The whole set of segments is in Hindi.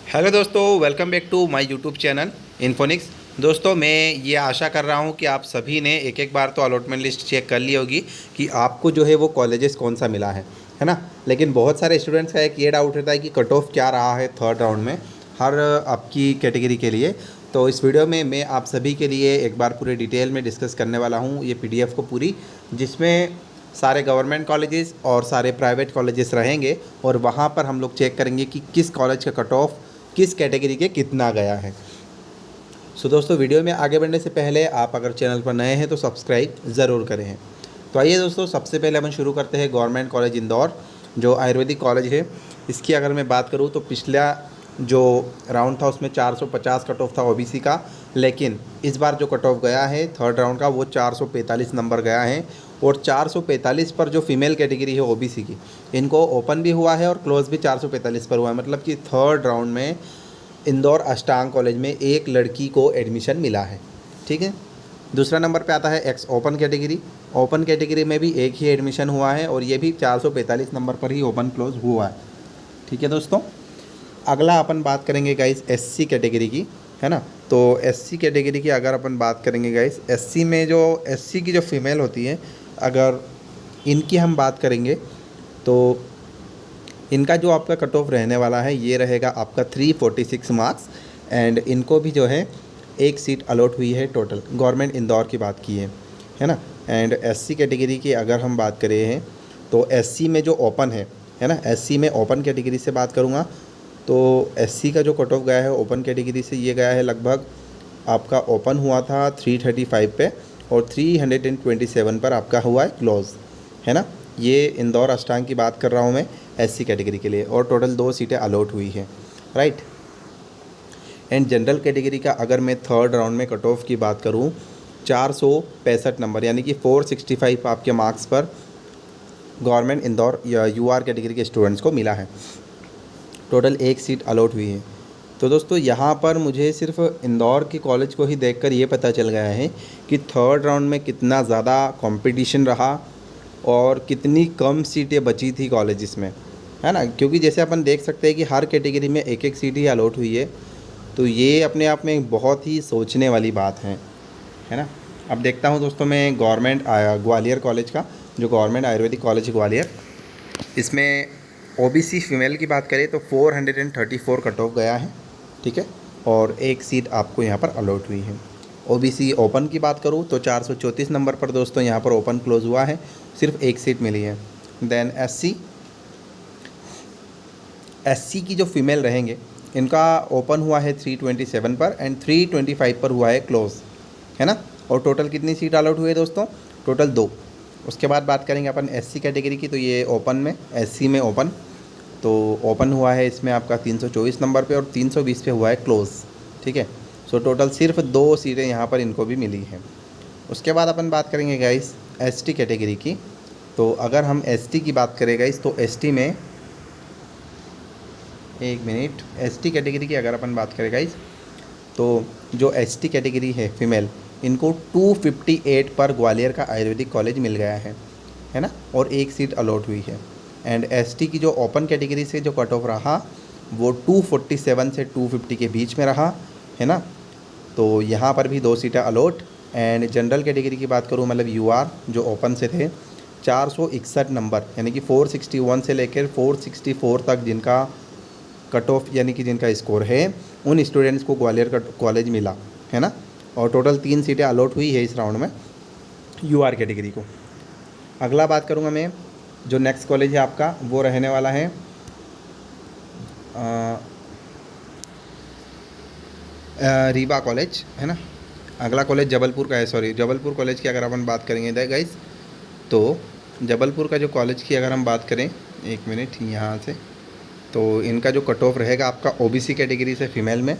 हेलो दोस्तों, welcome back to my YouTube channel Infonix. दोस्तों, मैं ये आशा कर रहा हूँ कि आप सभी ने एक एक बार तो अलॉटमेंट लिस्ट चेक कर ली होगी कि आपको जो है वो कॉलेजेस कौन सा मिला है ना। लेकिन बहुत सारे स्टूडेंट्स का एक ये डाउट रहता है कि कट ऑफ क्या रहा है थर्ड राउंड में हर आपकी कैटेगरी के लिए। तो इस वीडियो में मैं आप सभी के लिए एक बार पूरे डिटेल में डिस्कस करने वाला हूँ ये पीडीएफ को पूरी, जिसमें सारे गवर्नमेंट कॉलेजेस और सारे प्राइवेट कॉलेजेस रहेंगे और वहाँ पर हम लोग चेक करेंगे कि किस कॉलेज का कट ऑफ किस कैटेगरी के कितना गया है। सो दोस्तों, वीडियो में आगे बढ़ने से पहले आप अगर चैनल पर नए हैं तो सब्सक्राइब ज़रूर करें। तो आइए दोस्तों, सबसे पहले अपन शुरू करते हैं गवर्नमेंट कॉलेज इंदौर, जो आयुर्वेदिक कॉलेज है। इसकी अगर मैं बात करूँ तो पिछला जो राउंड था उसमें 450 कट ऑफ था ओबीसी का, लेकिन इस बार जो कट ऑफ गया है थर्ड राउंड का वो 445 नंबर गया है। और 445 पर जो फीमेल कैटेगरी है ओबीसी की, इनको ओपन भी हुआ है और क्लोज भी 445 पर हुआ है। मतलब कि थर्ड राउंड में इंदौर अष्टांग कॉलेज में एक लड़की को एडमिशन मिला है। ठीक है। दूसरा नंबर पे आता है x open category. Open category में भी एक ही एडमिशन हुआ है और ये भी 445 नंबर पर ही ओपन क्लोज हुआ है। ठीक है दोस्तों, अगला अपन बात करेंगे गाइस एससी कैटेगरी की, है ना। तो एससी कैटेगरी की अगर अपन बात करेंगे गाइस, एससी में जो एससी की जो फीमेल होती है, अगर इनकी हम बात करेंगे तो इनका जो आपका कट ऑफ रहने वाला है ये रहेगा आपका 346 मार्क्स। एंड इनको भी जो है एक सीट अलॉट हुई है टोटल, गवर्नमेंट इंदौर की बात की है ना। एंड एससी कैटेगरी की अगर हम बात करें हैं तो एससी में जो ओपन है ना, एससी में ओपन कैटेगरी से बात करूँगा तो एससी का जो कट ऑफ गया है ओपन कैटेगरी से ये गया है लगभग आपका ओपन हुआ था 335 पे और 327 पर आपका हुआ है क्लोज, है ना। ये इंदौर अष्टांग की बात कर रहा हूँ मैं एससी कैटेगरी के लिए, और टोटल 2 सीटें अलॉट हुई हैं, राइट। एंड जनरल कैटेगरी का अगर मैं थर्ड राउंड में कट ऑफ की बात करूँ 465 नंबर यानी कि 465 आपके मार्क्स पर गवर्नमेंट इंदौर या यूआर कैटेगरी के स्टूडेंट्स को मिला है। टोटल एक सीट अलॉट हुई है। तो दोस्तों, यहाँ पर मुझे सिर्फ इंदौर के कॉलेज को ही देखकर ये पता चल गया है कि थर्ड राउंड में कितना ज़्यादा कंपटीशन रहा और कितनी कम सीटें बची थी कॉलेजेस में, है ना। क्योंकि जैसे अपन देख सकते हैं कि हर कैटेगरी में एक एक सीट ही अलॉट हुई है, तो ये अपने आप में एक बहुत ही सोचने वाली बात है ना। अब देखता हूँ दोस्तों मैं गवर्नमेंट ग्वालियर कॉलेज का, जो गवर्नमेंट आयुर्वेदिक कॉलेज ग्वालियर, इसमें ओबीसी फीमेल की बात करें तो 434 कट ऑफ गया है। ठीक है। और एक सीट आपको यहाँ पर अलॉट हुई है। ओबीसी ओपन की बात करूँ तो 434 नंबर पर दोस्तों यहाँ पर ओपन क्लोज हुआ है, सिर्फ एक सीट मिली है। देन एससी की जो फीमेल रहेंगे इनका ओपन हुआ है 327 पर एंड 325 पर हुआ है क्लोज, है ना। और टोटल कितनी सीट अलॉट हुई है दोस्तों? टोटल 2। उसके बाद बात करेंगे अपन एससी कैटेगरी की, तो ये ओपन में एससी में ओपन तो ओपन हुआ है इसमें आपका 324 नंबर पे और 320 पे हुआ है क्लोज। ठीक है। सो टोटल सिर्फ 2 सीटें यहाँ पर इनको भी मिली हैं। उसके बाद अपन बात करेंगे गाइस एसटी कैटेगरी की। तो अगर हम एसटी की बात करें गाइस तो एसटी में एक मिनट, एसटी कैटेगरी की अगर अपन बात करें गाइस तो जो एसटी कैटेगरी है फीमेल, इनको 258 पर ग्वालियर का आयुर्वेदिक कॉलेज मिल गया है ना, और एक सीट अलॉट हुई है। एंड एसटी की जो ओपन कैटेगरी से जो कट ऑफ रहा वो 247 से 250 के बीच में रहा, है ना। तो यहाँ पर भी 2 सीटें अलॉट। एंड जनरल कैटेगरी की बात करूँ, मतलब यूआर जो ओपन से थे, 461 नंबर यानी कि 461 से लेकर 464 तक जिनका कट ऑफ यानी कि जिनका स्कोर है, उन स्टूडेंट्स को ग्वालियर का कॉलेज मिला, है ना। और टोटल 3 सीटें अलॉट हुई है इस राउंड में यूआर कैटेगरी को। अगला बात करूँगा मैं, जो नेक्स्ट कॉलेज है आपका वो रहने वाला है रीवा कॉलेज, है ना। अगला कॉलेज जबलपुर का है, सॉरी जबलपुर कॉलेज की अगर अपन बात करेंगे गाइस तो जबलपुर का जो कॉलेज की अगर हम बात करें, एक मिनट यहाँ से, तो इनका जो कट ऑफ रहेगा आपका ओबीसी कैटेगरी से फीमेल में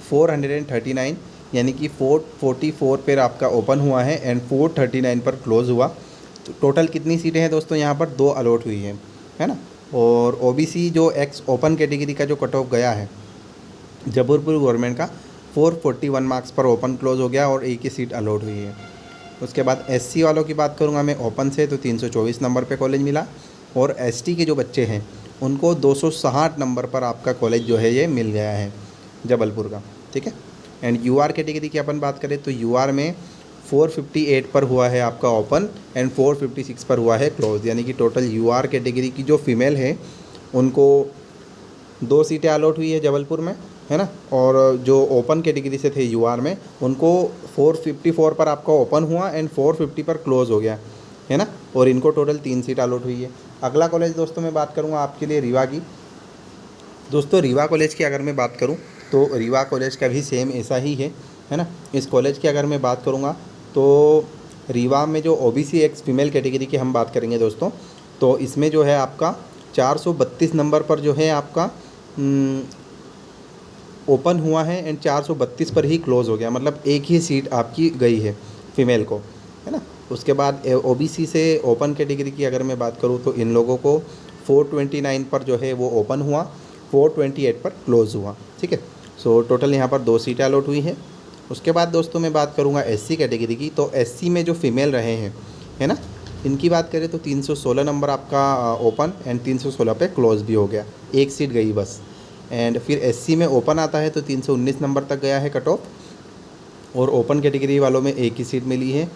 439 यानी कि 444 पर आपका ओपन हुआ है एंड 439 पर क्लोज हुआ। तो टोटल कितनी सीटें हैं दोस्तों? यहाँ पर 2 अलॉट हुई है ना। और ओबीसी जो एक्स ओपन कैटेगरी का जो कट ऑफ गया है जबलपुर गवर्नमेंट का 441 मार्क्स पर ओपन क्लोज हो गया और एक ही सीट अलॉट हुई है। उसके बाद एससी वालों की बात करूँगा मैं ओपन से, तो 324 नंबर पे कॉलेज मिला। और एसटी के जो बच्चे हैं उनको 260 नंबर पर आपका कॉलेज जो है ये मिल गया है जबलपुर का, ठीक है। एंड यूआर कैटेगरी की अपन बात करें तो यूआर में 458 पर हुआ है आपका ओपन एंड 456 पर हुआ है क्लोज, यानी कि टोटल यूआर कैटेगरी की जो फीमेल है उनको 2 सीटें अलॉट हुई है जबलपुर में, है ना। और जो ओपन कैटेगरी से थे यूआर में उनको 454 पर आपका ओपन हुआ एंड 450 पर क्लोज हो गया, है ना। और इनको टोटल 3 सीट अलॉट हुई है। अगला कॉलेज दोस्तों मैं बात करूँगा आपके लिए रीवा की। दोस्तों रीवा कॉलेज की अगर मैं बात करूँ तो रीवा कॉलेज का भी सेम ऐसा ही है ना। इस कॉलेज की अगर मैं बात करूँगा तो रीवा में जो ओबीसी एक्स फीमेल कैटेगरी की हम बात करेंगे दोस्तों, तो इसमें जो है आपका 432 नंबर पर जो है आपका ओपन हुआ है एंड 432 पर ही क्लोज़ हो गया, मतलब एक ही सीट आपकी गई है फीमेल को, है ना। उसके बाद ओबीसी से ओपन कैटेगरी की अगर मैं बात करूँ तो इन लोगों को 429 पर जो है वो ओपन हुआ, 428 पर क्लोज़ हुआ, ठीक है। सो टोटल यहाँ पर 2 सीटें अलॉट हुई हैं। उसके बाद दोस्तों मैं बात करूँगा एससी कैटेगरी की। तो एससी में जो फीमेल रहे हैं, है ना, इनकी बात करें तो 316 नंबर आपका ओपन एंड 316 पे क्लोज़ भी हो गया, एक सीट गई बस। एंड फिर एससी में ओपन आता है तो 319 नंबर तक गया है कट ऑफ, और ओपन कैटेगरी वालों में एक ही सीट मिली है।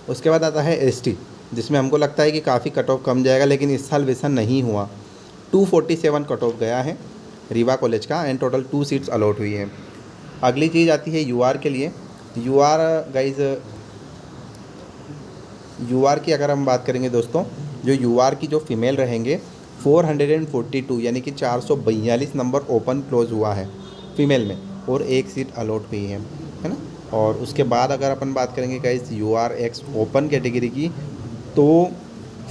उसके बाद आता है एसटी, जिसमें हमको लगता है कि काफ़ी कट ऑफ कम जाएगा, लेकिन इस साल वैसा नहीं हुआ। 247 कट ऑफ गया है रीवा कॉलेज का एंड टोटल 2 सीट्स अलॉट हुई है। अगली चीज़ आती है यूआर के लिए। यूआर गाइज, यूआर की अगर हम बात करेंगे दोस्तों, जो यूआर की जो फीमेल रहेंगे 442 यानी कि 442 नंबर ओपन क्लोज हुआ है फीमेल में, और एक सीट अलॉट हुई है ना। और उसके बाद अगर अपन बात करेंगे guys UR X open category की, तो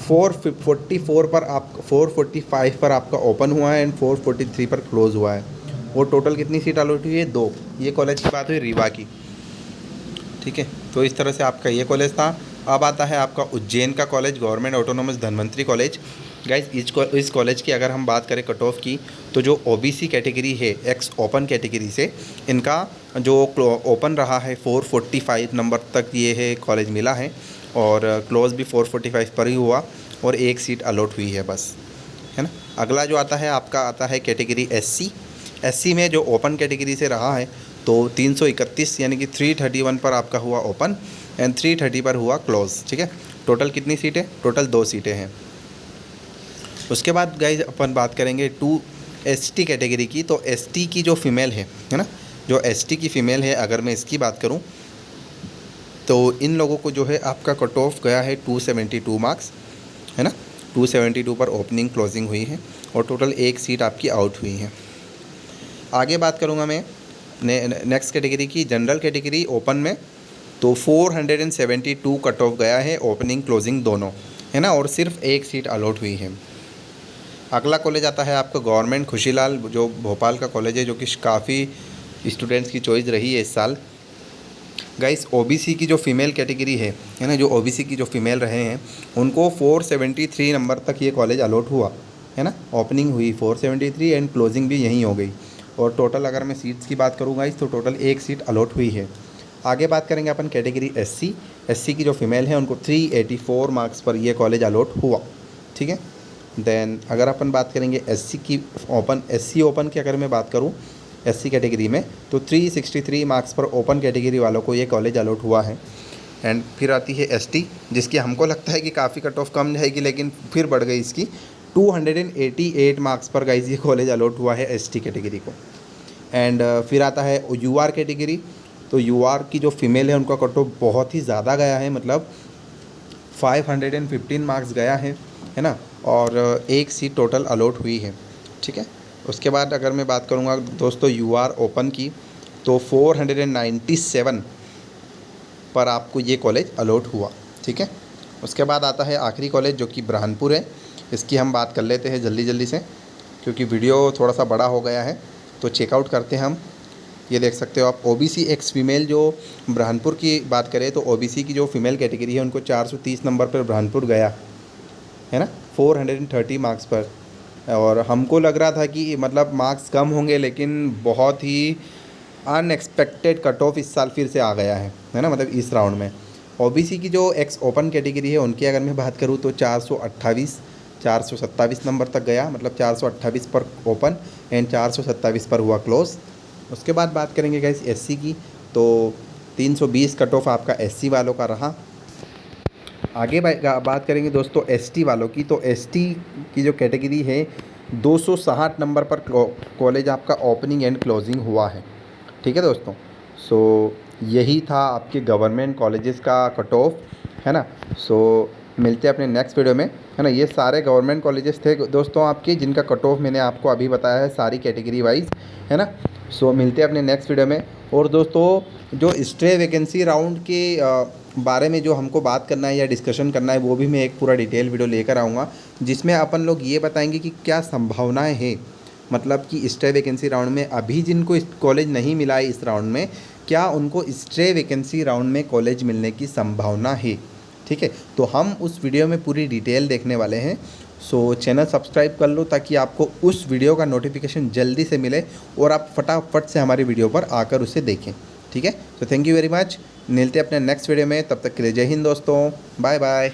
444 पर आप 445 पर आपका ओपन हुआ है एंड 443 पर क्लोज हुआ है, और टोटल कितनी सीट अलॉट हुई है? 2। ये कॉलेज की बात हुई रीवा की, ठीक है। तो इस तरह से आपका ये कॉलेज था। अब आता है आपका उज्जैन का college, government autonomous Dhanvantari college. Guys इस कॉलेज की अगर हम बात करें कट ऑफ की, तो जो ओबीसी कैटेगरी है एक्स ओपन कैटेगरी से, इनका जो ओपन रहा है 445 नंबर तक ये है कॉलेज मिला है, और क्लोज भी 445 पर ही हुआ, और एक सीट अलॉट हुई है बस, है ना। अगला जो आता है आपका आता है कैटेगरी एससी। एससी में जो ओपन कैटेगरी से रहा है तो 331 यानी कि 331 पर आपका हुआ ओपन एंड 330 पर हुआ क्लोज, ठीक है। टोटल कितनी सीटें? टोटल 2 सीटें हैं। उसके बाद गाइज अपन बात करेंगे एसटी कैटेगरी की। तो एसटी की जो फीमेल है ना, जो एसटी की फ़ीमेल है अगर मैं इसकी बात करूं, तो इन लोगों को जो है आपका कट ऑफ गया है 272 मार्क्स, है ना। 272 पर ओपनिंग क्लोजिंग हुई है, और टोटल एक सीट आपकी आउट हुई है। आगे बात करूँगा मैं नेक्स्ट कैटेगरी की, जनरल कैटेगरी ओपन में, तो 472 कट ऑफ गया है ओपनिंग क्लोजिंग दोनों, है ना, और सिर्फ एक सीट अलॉट हुई है। अगला कॉलेज आता है आपका गवर्नमेंट खुशीलाल, जो भोपाल का कॉलेज है, जो कि काफ़ी स्टूडेंट्स की चॉइस रही है इस साल। गाइस ओबीसी की जो फीमेल कैटेगरी है ना, जो ओबीसी की जो फीमेल रहे हैं उनको 473 नंबर तक ये कॉलेज अलॉट हुआ, है ना। ओपनिंग हुई 473 एंड क्लोजिंग भी यहीं हो गई, और टोटल अगर मैं सीट्स की बात करूँ गाइस, तो टोटल एक सीट अलॉट हुई है। आगे बात करेंगे अपन कैटेगरी एससी। एससी की जो फीमेल है उनको 384 मार्क्स पर ये कॉलेज अलॉट हुआ, ठीक है। देन अगर अपन बात करेंगे एससी की एससी ओपन की अगर मैं बात करूँ एससी कैटेगरी में, तो 363 मार्क्स पर ओपन कैटेगरी वालों को ये कॉलेज अलॉट हुआ है। एंड फिर आती है एसटी, जिसकी हमको लगता है कि काफ़ी कट ऑफ कम जाएगी, लेकिन फिर बढ़ गई इसकी 288 मार्क्स पर गाइज ये कॉलेज अलॉट हुआ है एसटी कैटेगरी को। एंड फिर आता है यूआर कैटेगरी। तो यूआर की जो फीमेल है उनका कट ऑफ बहुत ही ज़्यादा गया है, मतलब 515 मार्क्स गया है ना, और एक सीट टोटल अलॉट हुई है, ठीक है। उसके बाद अगर मैं बात करूँगा दोस्तों यूआर ओपन की, तो 497 पर आपको ये कॉलेज अलॉट हुआ, ठीक है। उसके बाद आता है आखिरी कॉलेज, जो कि बुरहानपुर है। इसकी हम बात कर लेते हैं जल्दी जल्दी से, क्योंकि वीडियो थोड़ा सा बड़ा हो गया है, तो चेकआउट करते हैं हम। ये देख सकते हो आप, ओबीसी एक्स फीमेल जो बुरहानपुर की बात करें, तो ओबीसी की जो फीमेल कैटेगरी है उनको 430 नंबर पर बुरहानपुर गया, है ना, 430 मार्क्स पर। और हमको लग रहा था कि मतलब मार्क्स कम होंगे, लेकिन बहुत ही अनएक्सपेक्टेड कट ऑफ इस साल फिर से आ गया है ना, मतलब इस राउंड में। ओबीसी की जो एक्स ओपन कैटेगरी है उनकी अगर मैं बात करूँ तो 428 427 नंबर तक गया, मतलब 428 पर ओपन एंड 427 पर हुआ क्लोज। उसके बाद बात करेंगे गाइस एससी की, तो 320 कट ऑफ आपका एससी वालों का रहा। आगे बात करेंगे दोस्तों एसटी वालों की, तो एसटी की जो कैटेगरी है 260 नंबर पर कॉलेज आपका ओपनिंग एंड क्लोजिंग हुआ है। ठीक है दोस्तों, सो यही था आपके गवर्नमेंट कॉलेजेस का कट ऑफ, है ना। सो मिलते हैं अपने नेक्स्ट वीडियो में, है ना। ये सारे गवर्नमेंट कॉलेजेस थे दोस्तों आपके, जिनका कट ऑफ मैंने आपको अभी बताया है सारी कैटेगरी वाइज, है ना। सो मिलते हैं अपने नेक्स्ट वीडियो में। और दोस्तों जो स्ट्रे वैकेंसी राउंड के बारे में जो हमको बात करना है या डिस्कशन करना है, वो भी मैं एक पूरा डिटेल वीडियो लेकर आऊँगा, जिसमें अपन लोग ये बताएंगे कि क्या संभावनाएं हैं, मतलब कि स्ट्रे वैकेंसी राउंड में अभी जिनको कॉलेज नहीं मिला है इस राउंड में, क्या उनको स्ट्रे वैकेंसी राउंड में कॉलेज मिलने की संभावना है। ठीक है, तो हम उस वीडियो में पूरी डिटेल देखने वाले हैं। सो चैनल सब्सक्राइब कर लो ताकि आपको उस वीडियो का नोटिफिकेशन जल्दी से मिले और आप फटाफट से हमारी वीडियो पर आकर उसे देखें। ठीक है, तो थैंक यू वेरी मच। मिलते हैं अपने नेक्स्ट वीडियो में, तब तक के लिए जय हिंद दोस्तों, बाय बाय।